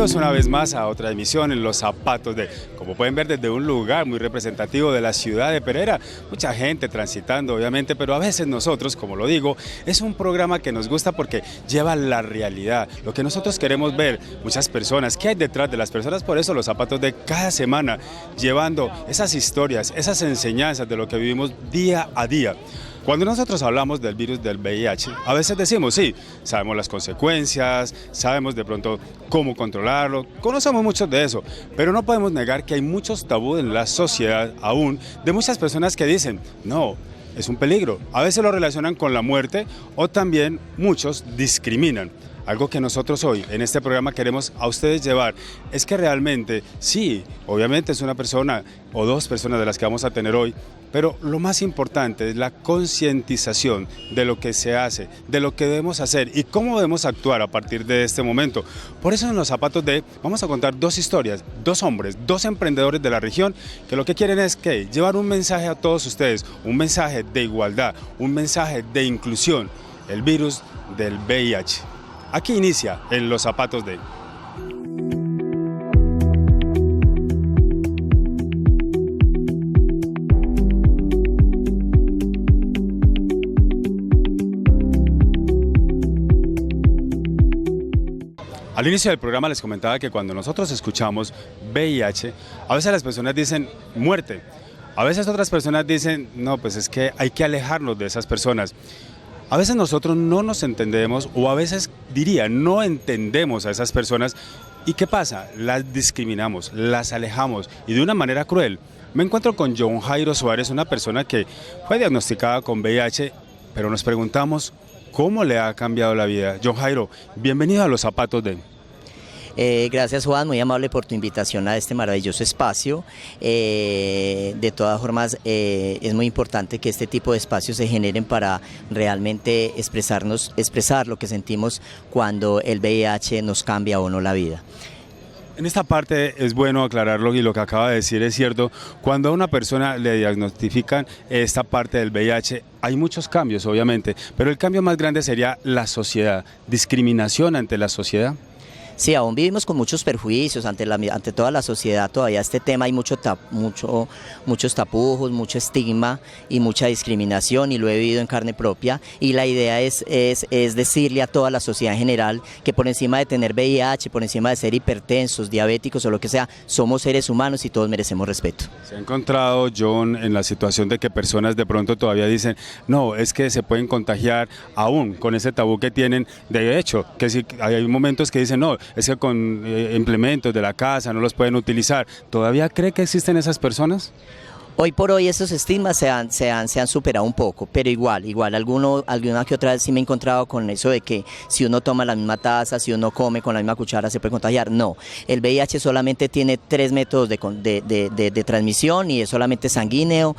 Bienvenidos una vez más a otra emisión en Los Zapatos de, como pueden ver, desde un lugar muy representativo de la ciudad de Pereira. Mucha gente transitando, obviamente, pero a veces nosotros, como lo digo, es un programa que nos gusta porque lleva la realidad, lo que nosotros queremos ver, muchas personas, qué hay detrás de las personas. Por eso Los Zapatos de cada semana, llevando esas historias, esas enseñanzas de lo que vivimos día a día. Cuando nosotros hablamos del virus del VIH, a veces decimos, sí, sabemos las consecuencias, sabemos de pronto cómo controlarlo, conocemos mucho de eso, pero no podemos negar que hay muchos tabúes en la sociedad aún, de muchas personas que dicen, no, es un peligro. A veces lo relacionan con la muerte o también muchos discriminan. Algo que nosotros hoy en este programa queremos a ustedes llevar es que realmente, sí, obviamente es una persona o dos personas de las que vamos a tener hoy, pero lo más importante es la concientización de lo que se hace, de lo que debemos hacer y cómo debemos actuar a partir de este momento. Por eso en Los Zapatos de vamos a contar dos historias, dos hombres, dos emprendedores de la región que lo que quieren es que llevar un mensaje a todos ustedes, un mensaje de igualdad, un mensaje de inclusión, el virus del VIH. Aquí inicia en Los Zapatos de. Al inicio del programa les comentaba que cuando nosotros escuchamos VIH, a veces las personas dicen muerte, a veces otras personas dicen, no, pues es que hay que alejarnos de esas personas. A veces nosotros no nos entendemos o a veces diría no entendemos a esas personas y ¿qué pasa? Las discriminamos, las alejamos y de una manera cruel. Me encuentro con John Jairo Suárez, una persona que fue diagnosticada con VIH, pero nos preguntamos cómo le ha cambiado la vida. John Jairo, bienvenido a Los Zapatos de. Gracias Juan, muy amable por tu invitación a este maravilloso espacio. De todas formas es muy importante que este tipo de espacios se generen para realmente expresar lo que sentimos cuando el VIH nos cambia o no la vida. En esta parte es bueno aclararlo y lo que acaba de decir es cierto, cuando a una persona le diagnostican esta parte del VIH hay muchos cambios obviamente, pero el cambio más grande sería la sociedad, discriminación ante la sociedad. Sí, aún vivimos con muchos perjuicios ante toda la sociedad, todavía este tema hay muchos tapujos, mucho estigma y mucha discriminación y lo he vivido en carne propia y la idea es decirle a toda la sociedad en general que por encima de tener VIH, por encima de ser hipertensos, diabéticos o lo que sea, somos seres humanos y todos merecemos respeto. ¿Se ha encontrado, John, en la situación de que personas de pronto todavía dicen, no, es que se pueden contagiar aún con ese tabú que tienen? De hecho, que sí, hay momentos que dicen, no, es que con implementos de la casa no los pueden utilizar. ¿Todavía cree que existen esas personas? Hoy por hoy esos estigmas se han superado un poco, pero igual alguna que otra vez sí me he encontrado con eso de que si uno toma la misma taza, si uno come con la misma cuchara se puede contagiar. No, el VIH solamente tiene 3 métodos de transmisión y es solamente sanguíneo,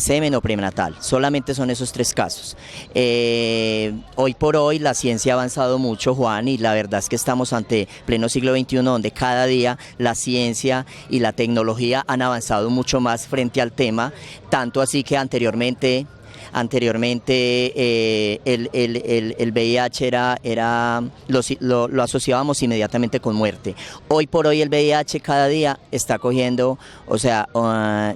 semen o prenatal, solamente son esos 3 casos. Hoy por hoy la ciencia ha avanzado mucho, Juan, y la verdad es que estamos ante pleno siglo XXI donde cada día la ciencia y la tecnología han avanzado mucho más frente al tema, tanto así que anteriormente el VIH lo asociábamos inmediatamente con muerte. Hoy por hoy el VIH cada día está cogiendo, o sea,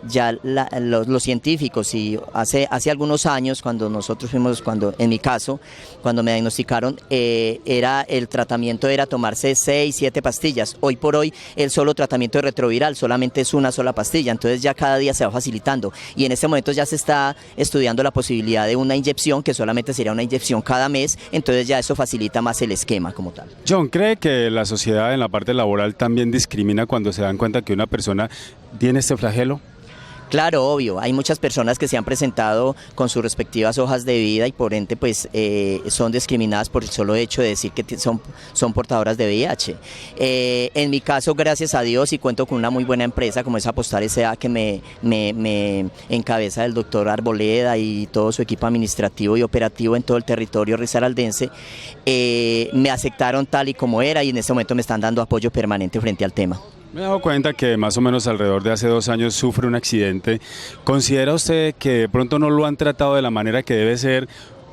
ya los científicos y hace algunos años cuando nosotros fuimos, en mi caso, cuando me diagnosticaron, el tratamiento era tomarse 6, 7 pastillas. Hoy por hoy el solo tratamiento de retroviral solamente es una sola pastilla, entonces ya cada día se va facilitando y en este momento ya se está estudiando la posibilidad de una inyección que solamente sería una inyección cada mes, entonces ya eso facilita más el esquema como tal. John, ¿cree que la sociedad en la parte laboral también discrimina cuando se dan cuenta que una persona tiene este flagelo? Claro, obvio, hay muchas personas que se han presentado con sus respectivas hojas de vida y por ende pues son discriminadas por el solo hecho de decir que son portadoras de VIH. En mi caso, gracias a Dios, y cuento con una muy buena empresa como es Apostar S.A. que me encabeza el doctor Arboleda y todo su equipo administrativo y operativo en todo el territorio risaraldense, me aceptaron tal y como era y en este momento me están dando apoyo permanente frente al tema. Me he dado cuenta que más o menos alrededor de hace 2 años sufre un accidente. ¿Considera usted que de pronto no lo han tratado de la manera que debe ser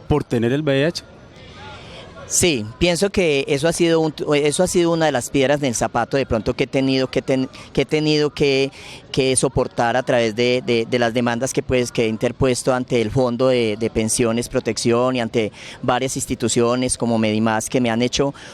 por tener el VIH? Sí, pienso que eso ha sido una de las piedras del zapato de pronto que he tenido que soportar a través de las demandas que he interpuesto ante el Fondo de Pensiones, Protección y ante varias instituciones como Medimás que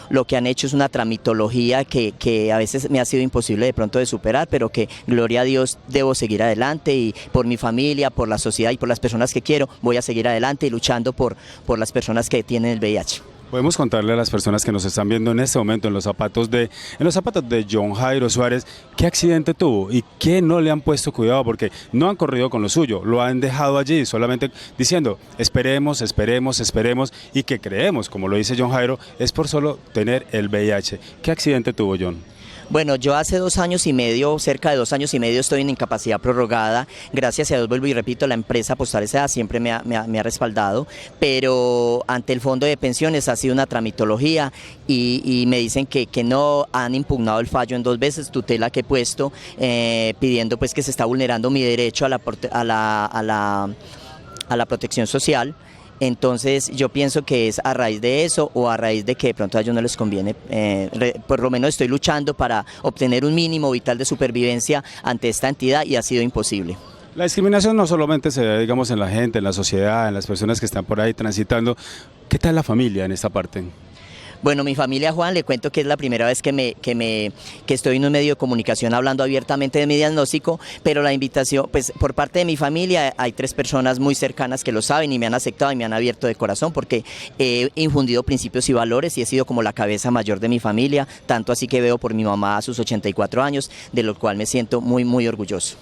lo que han hecho es una tramitología que a veces me ha sido imposible de pronto de superar, pero que gloria a Dios debo seguir adelante y por mi familia, por la sociedad y por las personas que quiero voy a seguir adelante y luchando por las personas que tienen el VIH. Podemos contarle a las personas que nos están viendo en este momento en los zapatos de John Jairo Suárez qué accidente tuvo y qué no le han puesto cuidado, porque no han corrido con lo suyo, lo han dejado allí solamente diciendo esperemos, esperemos, esperemos y que creemos, como lo dice John Jairo, es por solo tener el VIH. ¿Qué accidente tuvo John? Bueno, yo hace 2 años y medio, cerca de 2 años y medio estoy en incapacidad prorrogada, gracias a Dios vuelvo y repito, la empresa Postal S.A. siempre me ha respaldado, pero ante el Fondo de Pensiones ha sido una tramitología y me dicen que no han impugnado el fallo en 2 veces, tutela que he puesto pidiendo pues que se está vulnerando mi derecho a la protección social. Entonces yo pienso que es a raíz de eso o a raíz de que de pronto a ellos no les conviene, por lo menos estoy luchando para obtener un mínimo vital de supervivencia ante esta entidad y ha sido imposible. La discriminación no solamente se ve, digamos, en la gente, en la sociedad, en las personas que están por ahí transitando. ¿Qué tal la familia en esta parte? Bueno, mi familia, Juan, le cuento que es la primera vez que estoy en un medio de comunicación hablando abiertamente de mi diagnóstico, pero la invitación, pues por parte de mi familia hay 3 personas muy cercanas que lo saben y me han aceptado y me han abierto de corazón porque he infundido principios y valores y he sido como la cabeza mayor de mi familia, tanto así que veo por mi mamá a sus 84 años, de lo cual me siento muy, muy orgulloso.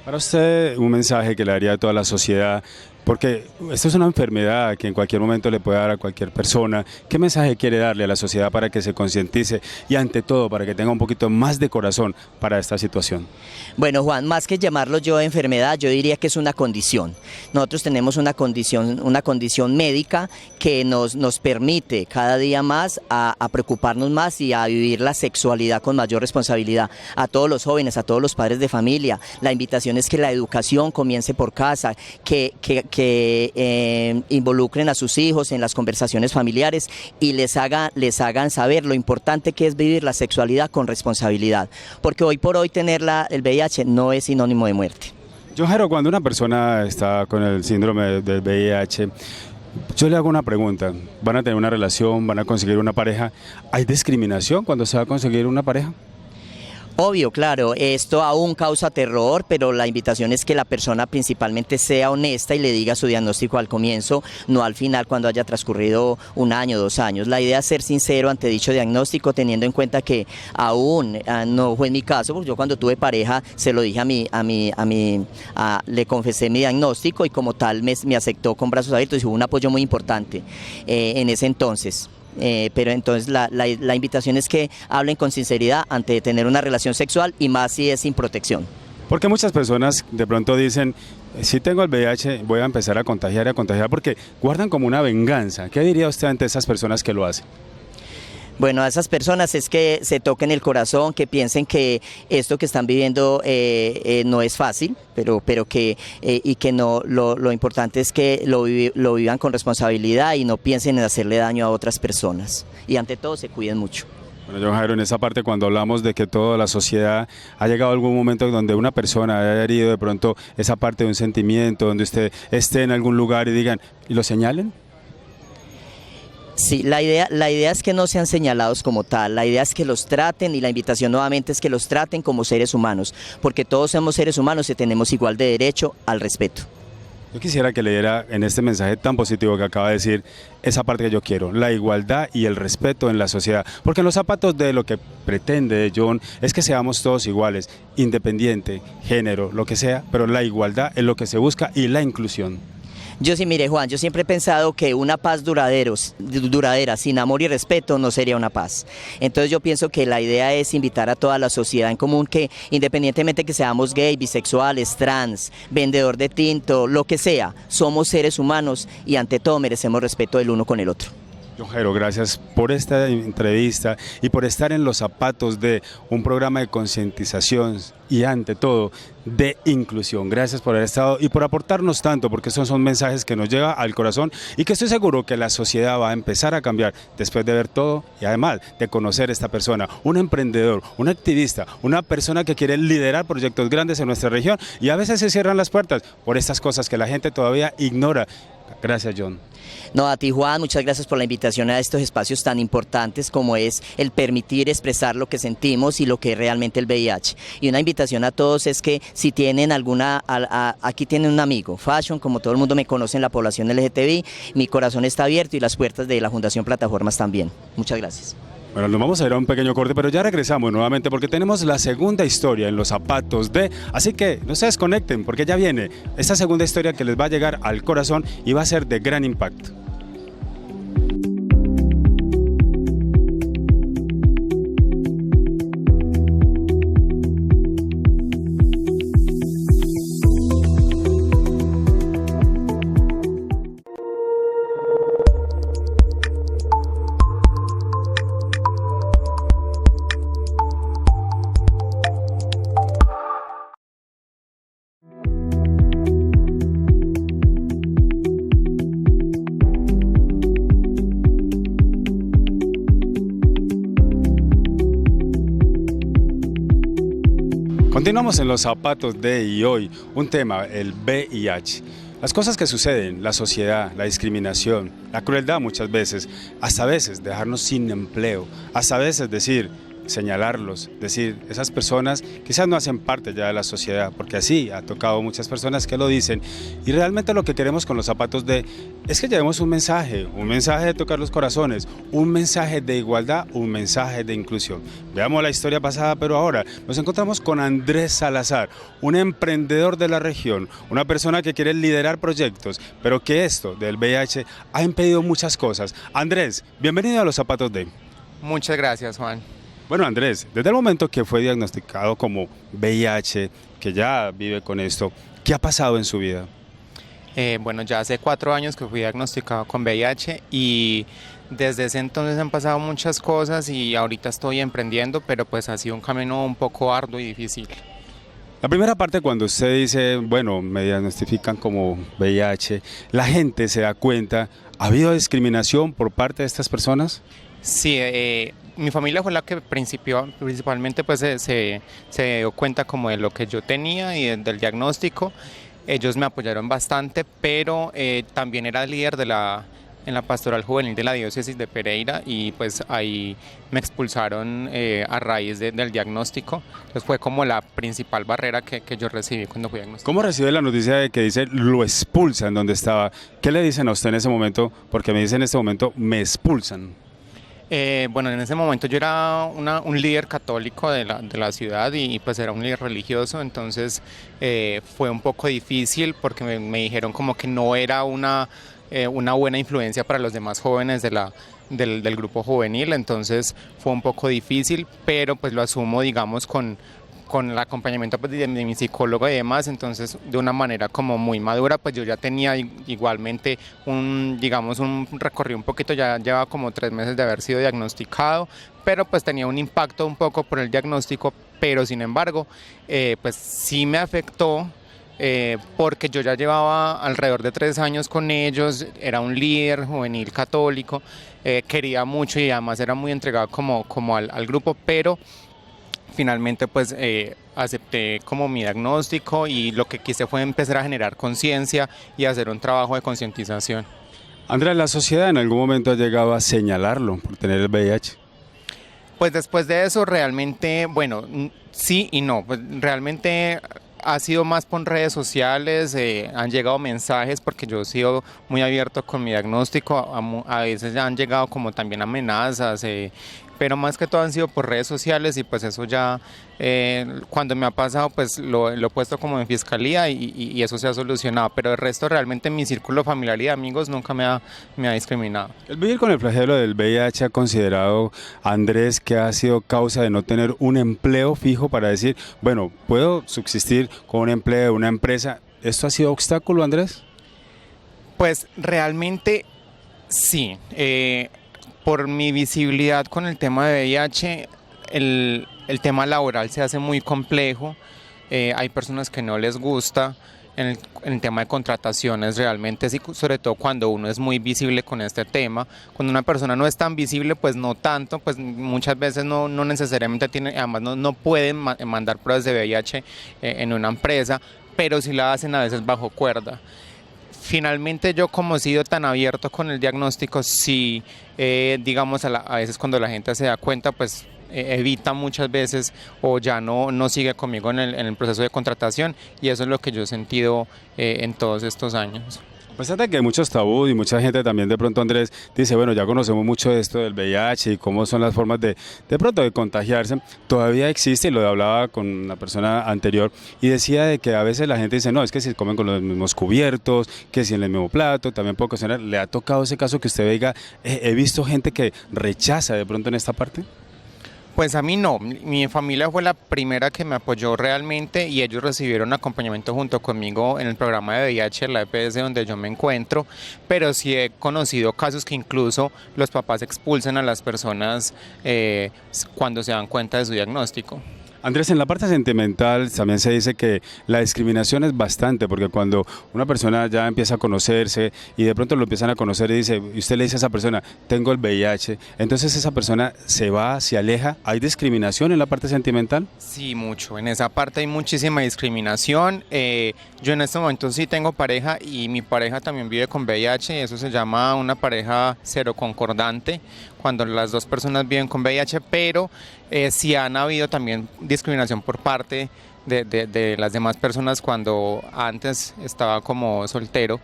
Para usted, un mensaje que le daría a toda la sociedad, porque esto es una enfermedad que en cualquier momento le puede dar a cualquier persona. ¿Qué mensaje quiere darle a la sociedad para que se concientice y ante todo para que tenga un poquito más de corazón para esta situación? Bueno, Juan, más que llamarlo yo enfermedad, yo diría que es una condición. Nosotros tenemos una condición médica que nos permite cada día más a preocuparnos más y a vivir la sexualidad con mayor responsabilidad. A todos los jóvenes, a todos los padres de familia, la invitación es que la educación comience por casa, que involucren a sus hijos en las conversaciones familiares y les hagan saber lo importante que es vivir la sexualidad con responsabilidad, porque hoy por hoy tener el VIH no es sinónimo de muerte. John Jairo, cuando una persona está con el síndrome del VIH, yo le hago una pregunta, ¿van a tener una relación, van a conseguir una pareja? ¿Hay discriminación cuando se va a conseguir una pareja? Obvio, claro, esto aún causa terror, pero la invitación es que la persona principalmente sea honesta y le diga su diagnóstico al comienzo, no al final cuando haya transcurrido 1 año, 2 años. La idea es ser sincero ante dicho diagnóstico, teniendo en cuenta que aún no fue en mi caso, porque yo cuando tuve pareja se lo dije le confesé mi diagnóstico y como tal me aceptó con brazos abiertos y hubo un apoyo muy importante en ese entonces. Pero entonces la invitación es que hablen con sinceridad ante tener una relación sexual y más si es sin protección. Porque muchas personas de pronto dicen, si tengo el VIH voy a empezar a contagiar porque guardan como una venganza. ¿Qué diría usted ante esas personas que lo hacen? Bueno, a esas personas es que se toquen el corazón, que piensen que esto que están viviendo no es fácil, pero que lo importante es que lo vivan con responsabilidad y no piensen en hacerle daño a otras personas. Y ante todo se cuiden mucho. Bueno, John Jairo, en esa parte cuando hablamos de que toda la sociedad ha llegado a algún momento donde una persona haya herido de pronto esa parte de un sentimiento, donde usted esté en algún lugar y digan, ¿y lo señalen? Sí, la idea es que no sean señalados como tal, la idea es que los traten y la invitación nuevamente es que los traten como seres humanos, porque todos somos seres humanos y tenemos igual de derecho al respeto. Yo quisiera que le diera en este mensaje tan positivo que acaba de decir esa parte que yo quiero, la igualdad y el respeto en la sociedad, porque en los zapatos de lo que pretende John es que seamos todos iguales, independiente, género, lo que sea, pero la igualdad es lo que se busca y la inclusión. Yo sí, mire Juan, yo siempre he pensado que una paz duradera, sin amor y respeto, no sería una paz. Entonces yo pienso que la idea es invitar a toda la sociedad en común que independientemente que seamos gay, bisexuales, trans, vendedor de tinto, lo que sea, somos seres humanos y ante todo merecemos respeto el uno con el otro. John Jairo, gracias por esta entrevista y por estar en los zapatos de un programa de concientización y ante todo de inclusión. Gracias por haber estado y por aportarnos tanto, porque esos son mensajes que nos llevan al corazón y que estoy seguro que la sociedad va a empezar a cambiar después de ver todo y además de conocer esta persona, un emprendedor, un activista, una persona que quiere liderar proyectos grandes en nuestra región y a veces se cierran las puertas por estas cosas que la gente todavía ignora. Gracias, John. No, a ti, Juan, muchas gracias por la invitación a estos espacios tan importantes como es el permitir expresar lo que sentimos y lo que es realmente el VIH. Y una invitación a todos es que si tienen aquí tienen un amigo, Fashion, como todo el mundo me conoce en la población LGTBI, mi corazón está abierto y las puertas de la Fundación Plataformas también. Muchas gracias. Bueno, nos vamos a ir a un pequeño corte, pero ya regresamos nuevamente porque tenemos la segunda historia en los zapatos de... Así que no se desconecten porque ya viene esta segunda historia que les va a llegar al corazón y va a ser de gran impacto. Continuamos en los zapatos de y hoy, un tema, el VIH. Las cosas que suceden, la sociedad, la discriminación, la crueldad muchas veces, hasta veces dejarnos sin empleo, hasta veces decir, señalarlos, decir, esas personas quizás no hacen parte ya de la sociedad, porque así ha tocado muchas personas que lo dicen, y realmente lo que queremos con los zapatos de es que llevemos un mensaje de tocar los corazones, un mensaje de igualdad, un mensaje de inclusión. Veamos la historia pasada, pero ahora nos encontramos con Andrés Salazar, un emprendedor de la región, una persona que quiere liderar proyectos, pero que esto del VIH ha impedido muchas cosas. Andrés, bienvenido a los zapatos de... Muchas gracias, Juan. Bueno, Andrés, desde el momento que fue diagnosticado como VIH, que ya vive con esto, ¿qué ha pasado en su vida? Bueno, ya hace 4 años que fui diagnosticado con VIH y desde ese entonces han pasado muchas cosas y ahorita estoy emprendiendo, pero pues ha sido un camino un poco arduo y difícil. La primera parte, cuando usted dice, bueno, me diagnostican como VIH, la gente se da cuenta, ¿ha habido discriminación por parte de estas personas? Sí, mi familia fue la que principalmente pues se dio cuenta como de lo que yo tenía y del diagnóstico. Ellos me apoyaron bastante, pero también era líder en la pastoral juvenil de la diócesis de Pereira y pues ahí me expulsaron a raíz del diagnóstico. Entonces fue como la principal barrera que yo recibí cuando fui diagnosticado. ¿Cómo recibe la noticia de que dice lo expulsan donde estaba? ¿Qué le dicen a usted en ese momento? Porque me dicen en este momento me expulsan. Bueno, en ese momento yo era un líder católico de la ciudad y pues era un líder religioso, entonces fue un poco difícil porque me dijeron como que no era una buena influencia para los demás jóvenes del grupo juvenil, entonces fue un poco difícil, pero pues lo asumo, digamos, con el acompañamiento pues, de mi psicólogo y demás, entonces de una manera como muy madura, pues yo ya tenía igualmente un recorrido un poquito, ya llevaba como 3 meses de haber sido diagnosticado, pero pues tenía un impacto un poco por el diagnóstico, pero sin embargo, pues sí me afectó. Porque yo ya llevaba alrededor de 3 años con ellos, era un líder juvenil católico, quería mucho y además era muy entregado como al grupo, pero finalmente pues acepté como mi diagnóstico y lo que quise fue empezar a generar conciencia y hacer un trabajo de concientización. Andrés, ¿la sociedad en algún momento ha llegado a señalarlo por tener el VIH? Pues después de eso realmente, bueno, sí y no, pues realmente ha sido más por redes sociales, han llegado mensajes porque yo he sido muy abierto con mi diagnóstico, a veces ya han llegado como también amenazas, pero más que todo han sido por redes sociales y pues eso ya cuando me ha pasado pues lo he puesto como en fiscalía y eso se ha solucionado, pero el resto realmente en mi círculo familiar y de amigos nunca me ha discriminado. El vivir con el flagelo del VIH ha considerado, Andrés, que ha sido causa de no tener un empleo fijo para decir, bueno, puedo subsistir con un empleo de una empresa. ¿Esto ha sido obstáculo, Andrés? Pues realmente sí. Por mi visibilidad con el tema de VIH, el tema laboral se hace muy complejo hay personas que no les gusta. En el tema de contrataciones realmente sí, sobre todo cuando uno es muy visible con este tema. Cuando una persona no es tan visible, pues no tanto, pues muchas veces no necesariamente tiene, además no pueden mandar pruebas de VIH en una empresa, pero sí la hacen a veces bajo cuerda. Finalmente yo, como he sido tan abierto con el diagnóstico, sí, digamos a veces cuando la gente se da cuenta, pues evita muchas veces o ya no sigue conmigo en el proceso de contratación, y eso es lo que yo he sentido en todos estos años. A pesar de que hay muchos tabús y mucha gente también de pronto, Andrés, dice, bueno, ya conocemos mucho de esto del VIH y cómo son las formas de pronto de contagiarse, todavía existe, y lo hablaba con una persona anterior, y decía de que a veces la gente dice, no, es que si comen con los mismos cubiertos, que si en el mismo plato, también puede ocasionar. ¿Le ha tocado ese caso que usted diga, he visto gente que rechaza de pronto en esta parte? Pues a mí no, mi familia fue la primera que me apoyó realmente, y ellos recibieron acompañamiento junto conmigo en el programa de VIH de la EPS donde yo me encuentro, pero sí he conocido casos que incluso los papás expulsan a las personas cuando se dan cuenta de su diagnóstico. Andrés, en la parte sentimental también se dice que la discriminación es bastante, porque cuando una persona ya empieza a conocerse y de pronto lo empiezan a conocer y usted le dice a esa persona, tengo el VIH, entonces esa persona se va, se aleja. ¿Hay discriminación en la parte sentimental? Sí, mucho. En esa parte hay muchísima discriminación. Yo en este momento sí tengo pareja, y mi pareja también vive con VIH, y eso se llama una pareja seroconcordante, cuando las dos personas viven con VIH, pero sí han habido también discriminación por parte de las demás personas cuando antes estaba como soltero.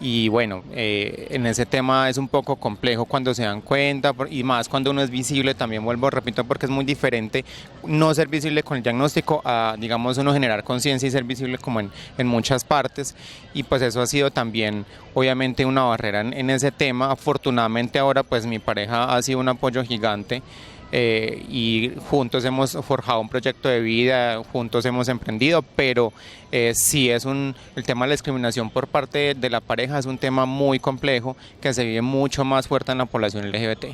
Y bueno, en ese tema es un poco complejo cuando se dan cuenta, y más cuando uno es visible, también vuelvo, repito, porque es muy diferente no ser visible con el diagnóstico a, digamos, uno generar conciencia y ser visible como en muchas partes, y pues eso ha sido también obviamente una barrera en ese tema. Afortunadamente ahora pues mi pareja ha sido un apoyo gigante. Y juntos hemos forjado un proyecto de vida, juntos hemos emprendido, pero sí el tema de la discriminación por parte de la pareja es un tema muy complejo que se vive mucho más fuerte en la población LGBT.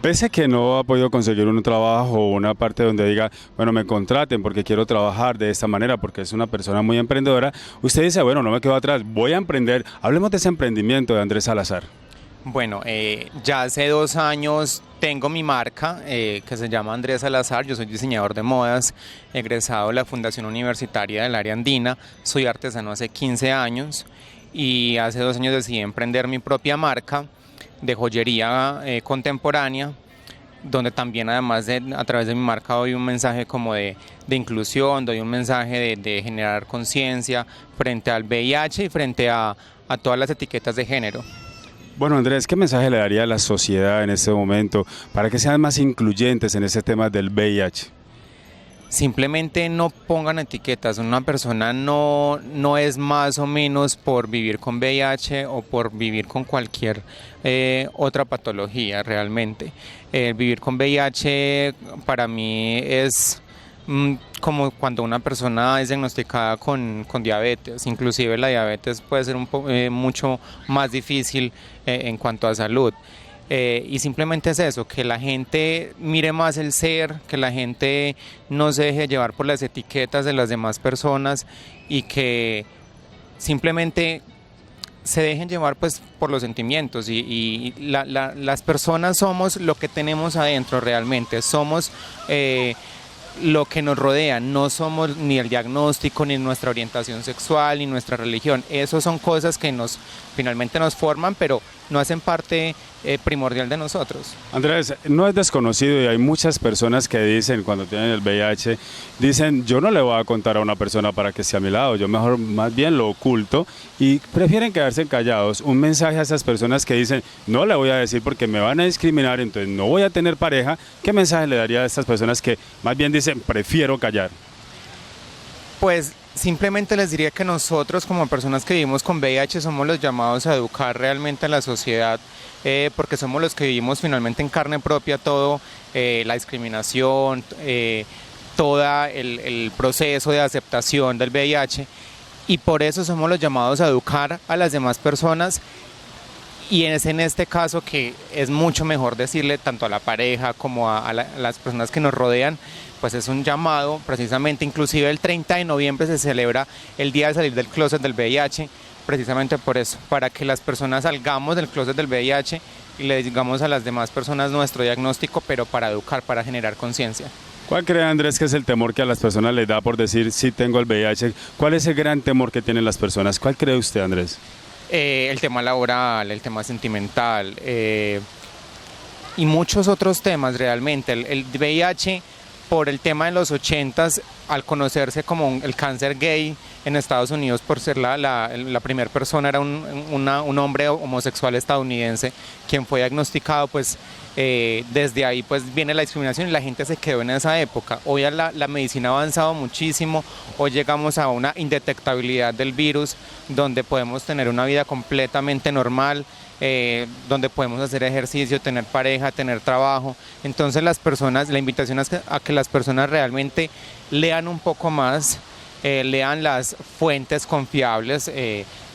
Pese a que no ha podido conseguir un trabajo o una parte donde diga, bueno, me contraten porque quiero trabajar de esta manera, porque es una persona muy emprendedora, usted dice, bueno, no me quedo atrás, voy a emprender. Hablemos de ese emprendimiento de Andrés Salazar. Bueno, ya hace 2 años tengo mi marca que se llama Andrés Salazar. Yo soy diseñador de modas, egresado de la Fundación Universitaria del Área Andina, soy artesano hace 15 años, y hace 2 años decidí emprender mi propia marca de joyería contemporánea, donde también, además a través de mi marca, doy un mensaje como de inclusión, doy un mensaje de generar conciencia frente al VIH y frente a todas las etiquetas de género. Bueno, Andrés, ¿qué mensaje le daría a la sociedad en este momento para que sean más incluyentes en ese tema del VIH? Simplemente no pongan etiquetas. Una persona no es más o menos por vivir con VIH o por vivir con cualquier otra patología realmente. Vivir con VIH para mí es como cuando una persona es diagnosticada con diabetes. Inclusive la diabetes puede ser mucho más difícil en cuanto a salud. Y simplemente es eso, que la gente mire más el ser, que la gente no se deje llevar por las etiquetas de las demás personas, y que simplemente se dejen llevar pues por los sentimientos, y las personas somos lo que tenemos adentro realmente, somos lo que nos rodea, no somos ni el diagnóstico, ni nuestra orientación sexual, ni nuestra religión. Esas son cosas que finalmente nos forman, pero no hacen parte primordial de nosotros. Andrés, no es desconocido, y hay muchas personas que dicen, cuando tienen el VIH, dicen, yo no le voy a contar a una persona para que esté a mi lado, yo mejor más bien lo oculto, y prefieren quedarse callados. Un mensaje a esas personas que dicen, no le voy a decir porque me van a discriminar, entonces no voy a tener pareja. ¿Qué mensaje le daría a estas personas que más bien dicen, prefiero callar? Pues simplemente les diría que nosotros, como personas que vivimos con VIH, somos los llamados a educar realmente a la sociedad, porque somos los que vivimos finalmente en carne propia todo, la discriminación, todo el proceso de aceptación del VIH, y por eso somos los llamados a educar a las demás personas. Y es en este caso que es mucho mejor decirle tanto a la pareja como a las personas que nos rodean, pues es un llamado precisamente, inclusive el 30 de noviembre se celebra el Día de Salir del Closet del VIH, precisamente por eso, para que las personas salgamos del closet del VIH y le digamos a las demás personas nuestro diagnóstico, pero para educar, para generar conciencia. ¿Cuál cree, Andrés, que es el temor que a las personas les da por decir sí tengo el VIH? ¿Cuál es el gran temor que tienen las personas? ¿Cuál cree usted, Andrés? El tema laboral, el tema sentimental y muchos otros temas realmente. El VIH, por el tema de los 80s, al conocerse como el cáncer gay en Estados Unidos, por ser la primera persona, era un hombre homosexual estadounidense quien fue diagnosticado, pues desde ahí pues viene la discriminación y la gente se quedó en esa época. Hoy la medicina ha avanzado muchísimo, hoy llegamos a una indetectabilidad del virus, donde podemos tener una vida completamente normal, donde podemos hacer ejercicio, tener pareja, tener trabajo. Entonces la invitación es a que las personas realmente lean un poco más, lean las fuentes confiables,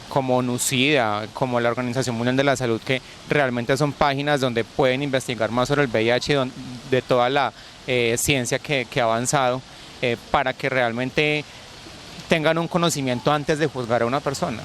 como NUCIDA, como la Organización Mundial de la Salud, que realmente son páginas donde pueden investigar más sobre el VIH, de toda la ciencia que ha avanzado, para que realmente tengan un conocimiento antes de juzgar a una persona.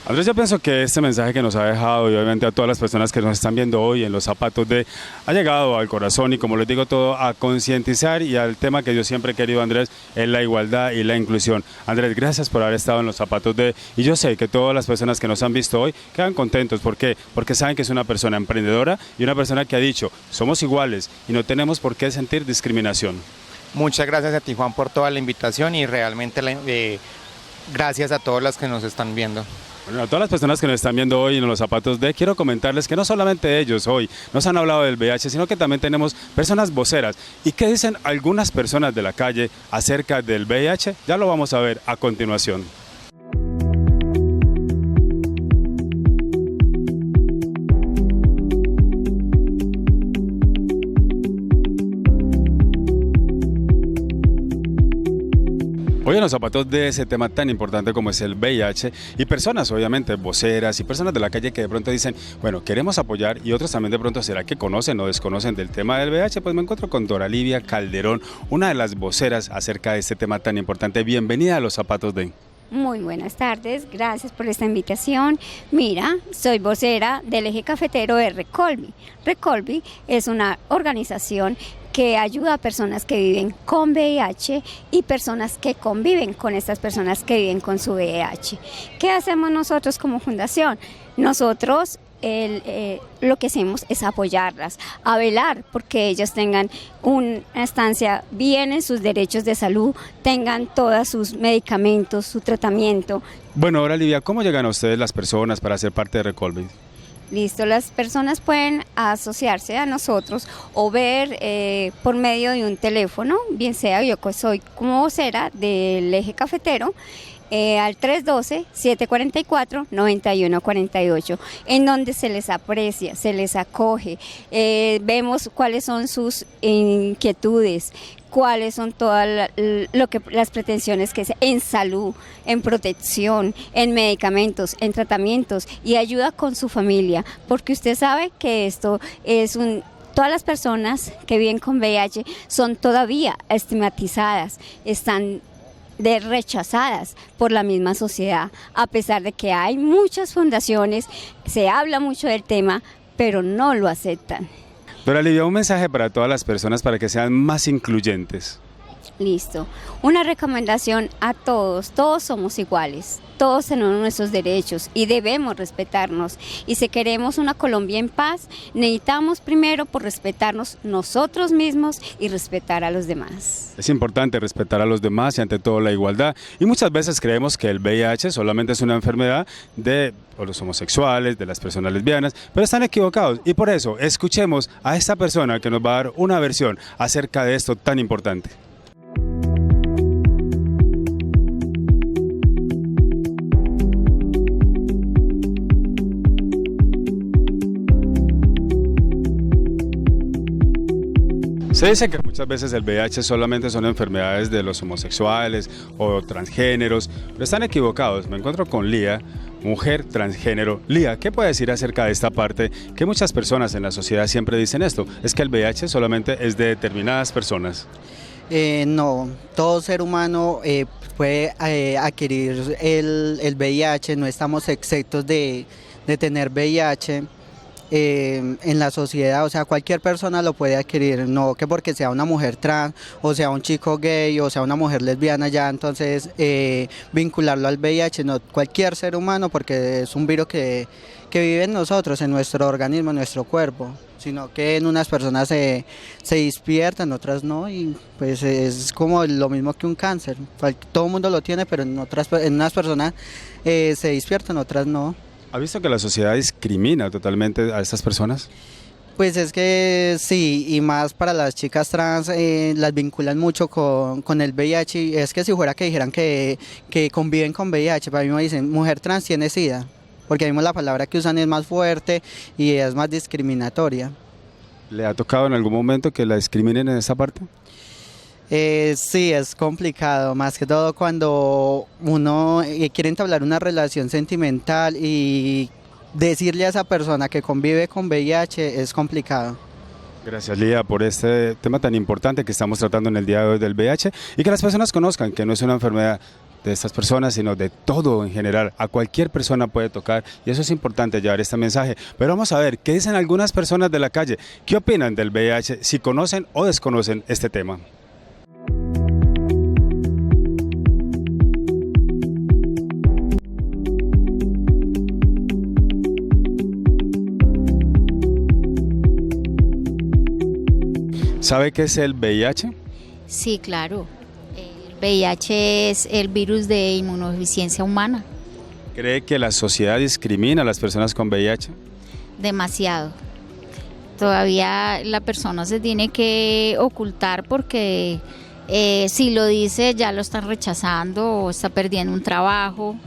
Andrés, yo pienso que este mensaje que nos ha dejado y obviamente a todas las personas que nos están viendo hoy en los zapatos de, ha llegado al corazón y como les digo todo, a concientizar y al tema que yo siempre he querido, Andrés, es la igualdad y la inclusión. Andrés, gracias por haber estado en los zapatos de, y yo sé que todas las personas que nos han visto hoy quedan contentos. ¿Por qué? Porque saben que es una persona emprendedora y una persona que ha dicho, somos iguales y no tenemos por qué sentir discriminación. Muchas gracias a ti, Juan, por toda la invitación y realmente gracias a todos los que nos están viendo. Bueno, a todas las personas que nos están viendo hoy en los zapatos de, quiero comentarles que no solamente ellos hoy nos han hablado del VIH, sino que también tenemos personas voceras. ¿Y qué dicen algunas personas de la calle acerca del VIH? Ya lo vamos a ver a continuación. Hoy en los zapatos de ese tema tan importante como es el VIH y personas obviamente voceras y personas de la calle que de pronto dicen, bueno, queremos apoyar y otros también de pronto será que conocen o desconocen del tema del VIH, pues me encuentro con Dora Livia Calderón, una de las voceras acerca de este tema tan importante. Bienvenida a los zapatos de... Muy buenas tardes, gracias por esta invitación. Mira, soy vocera del eje cafetero de Recolby. Recolby es una organización que ayuda a personas que viven con VIH y personas que conviven con estas personas que viven con su VIH. ¿Qué hacemos nosotros como fundación? Nosotros lo que hacemos es apoyarlas, a velar porque ellas tengan una estancia bien en sus derechos de salud, tengan todos sus medicamentos, su tratamiento. Bueno, ahora Livia, ¿cómo llegan a ustedes las personas para ser parte de Recolby? Listo, las personas pueden asociarse a nosotros o ver por medio de un teléfono, bien sea yo soy como vocera del eje cafetero, al 312-744-9148, en donde se les aprecia, se les acoge, vemos cuáles son sus inquietudes, cuáles son todas las pretensiones que en salud, en protección, en medicamentos, en tratamientos y ayuda con su familia, porque usted sabe que esto es todas las personas que viven con VIH son todavía estigmatizadas, están rechazadas por la misma sociedad, a pesar de que hay muchas fundaciones, se habla mucho del tema, pero no lo aceptan. Dora Livia, un mensaje para todas las personas para que sean más incluyentes. Listo. Una recomendación a todos somos iguales, todos tenemos nuestros derechos y debemos respetarnos. Y si queremos una Colombia en paz, necesitamos primero por respetarnos nosotros mismos y respetar a los demás. Es importante respetar a los demás y ante todo la igualdad. Y muchas veces creemos que el VIH solamente es una enfermedad de los homosexuales, de las personas lesbianas, pero están equivocados. Y por eso escuchemos a esta persona que nos va a dar una versión acerca de esto tan importante. Se dice que muchas veces el VIH solamente son enfermedades de los homosexuales o transgéneros, pero están equivocados. Me encuentro con Lía, mujer transgénero. Lía, ¿qué puede decir acerca de esta parte? Que muchas personas en la sociedad siempre dicen esto, es que el VIH solamente es de determinadas personas. No, todo ser humano puede adquirir el VIH, no estamos exentos de tener VIH en la sociedad, o sea, cualquier persona lo puede adquirir, no que porque sea una mujer trans, o sea un chico gay, o sea una mujer lesbiana, ya entonces vincularlo al VIH, no, cualquier ser humano, porque es un virus que vive en nosotros, en nuestro organismo, en nuestro cuerpo, sino que en unas personas se despierta, en otras no, y pues es como lo mismo que un cáncer, todo el mundo lo tiene, pero en unas personas se despierta, en otras no. ¿Ha visto que la sociedad discrimina totalmente a estas personas? Pues es que sí, y más para las chicas trans, las vinculan mucho con el VIH, y es que si fuera que dijeran que conviven con VIH, para mí me dicen, mujer trans tiene SIDA, porque mismo la palabra que usan es más fuerte y es más discriminatoria. ¿Le ha tocado en algún momento que la discriminen en esa parte? Sí, es complicado, más que todo cuando uno quiere entablar una relación sentimental y decirle a esa persona que convive con VIH es complicado. Gracias, Lía, por este tema tan importante que estamos tratando en el día de hoy del VIH y que las personas conozcan que no es una enfermedad de estas personas, sino de todo en general. A cualquier persona puede tocar y eso es importante, llevar este mensaje. Pero vamos a ver, ¿qué dicen algunas personas de la calle? ¿Qué opinan del VIH? Si conocen o desconocen este tema. ¿Sabe qué es el VIH? Sí, claro. El VIH es el virus de inmunodeficiencia humana. ¿Cree que la sociedad discrimina a las personas con VIH? Demasiado. Todavía la persona se tiene que ocultar porque si lo dice ya lo están rechazando o está perdiendo un trabajo.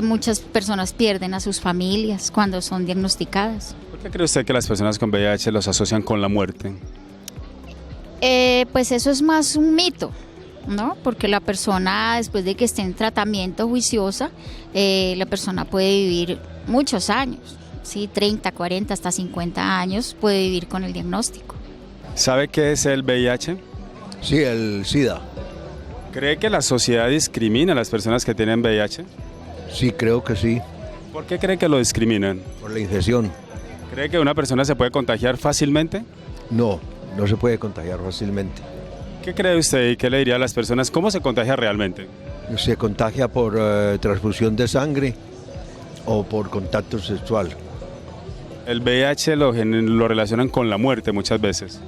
Muchas personas pierden a sus familias cuando son diagnosticadas. ¿Por qué cree usted que las personas con VIH los asocian con la muerte? Pues eso es más un mito, ¿no? Porque la persona, después de que esté en tratamiento juiciosa, la persona puede vivir muchos años, ¿sí? 30, 40, hasta 50 años puede vivir con el diagnóstico. ¿Sabe qué es el VIH? Sí, el SIDA. ¿Cree que la sociedad discrimina a las personas que tienen VIH? Sí, creo que sí, ¿Por qué cree que lo discriminan? por la infección. ¿Cree que una persona se puede contagiar fácilmente? No, no se puede contagiar fácilmente. ¿Qué cree usted y qué le diría a las personas? ¿Cómo se contagia realmente? Se contagia por transfusión de sangre o por contacto sexual. El VIH lo relacionan con la muerte muchas veces.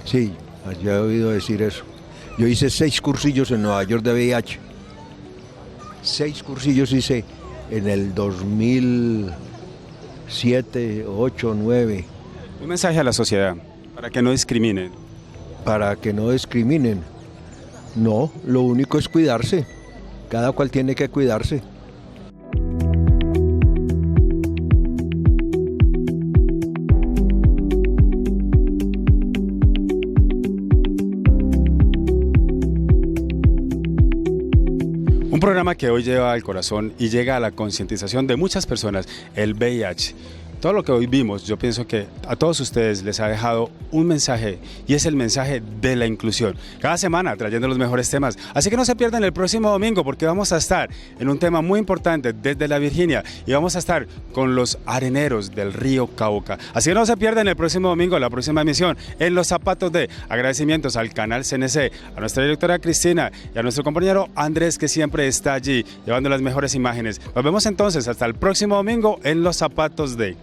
Sí, ya he oído decir eso. Yo hice 6 cursillos en Nueva York de VIH. 6 cursillos hice en el 2007, 8, 9, Un mensaje a la sociedad para que no discriminen. para que no discriminen. No, lo único es cuidarse. Cada cual tiene que cuidarse. Un programa que hoy lleva al corazón y llega a la concientización de muchas personas, el VIH. Todo lo que hoy vimos, yo pienso que a todos ustedes les ha dejado un mensaje y es el mensaje de la inclusión. Cada semana trayendo los mejores temas. Así que no se pierdan el próximo domingo porque vamos a estar en un tema muy importante desde la Virginia y vamos a estar con los areneros del río Cauca. Así que no se pierdan el próximo domingo, la próxima emisión en Los Zapatos de. Agradecimientos al canal CNC, a nuestra directora Cristina y a nuestro compañero Andrés que siempre está allí llevando las mejores imágenes. Nos vemos entonces hasta el próximo domingo en Los Zapatos de.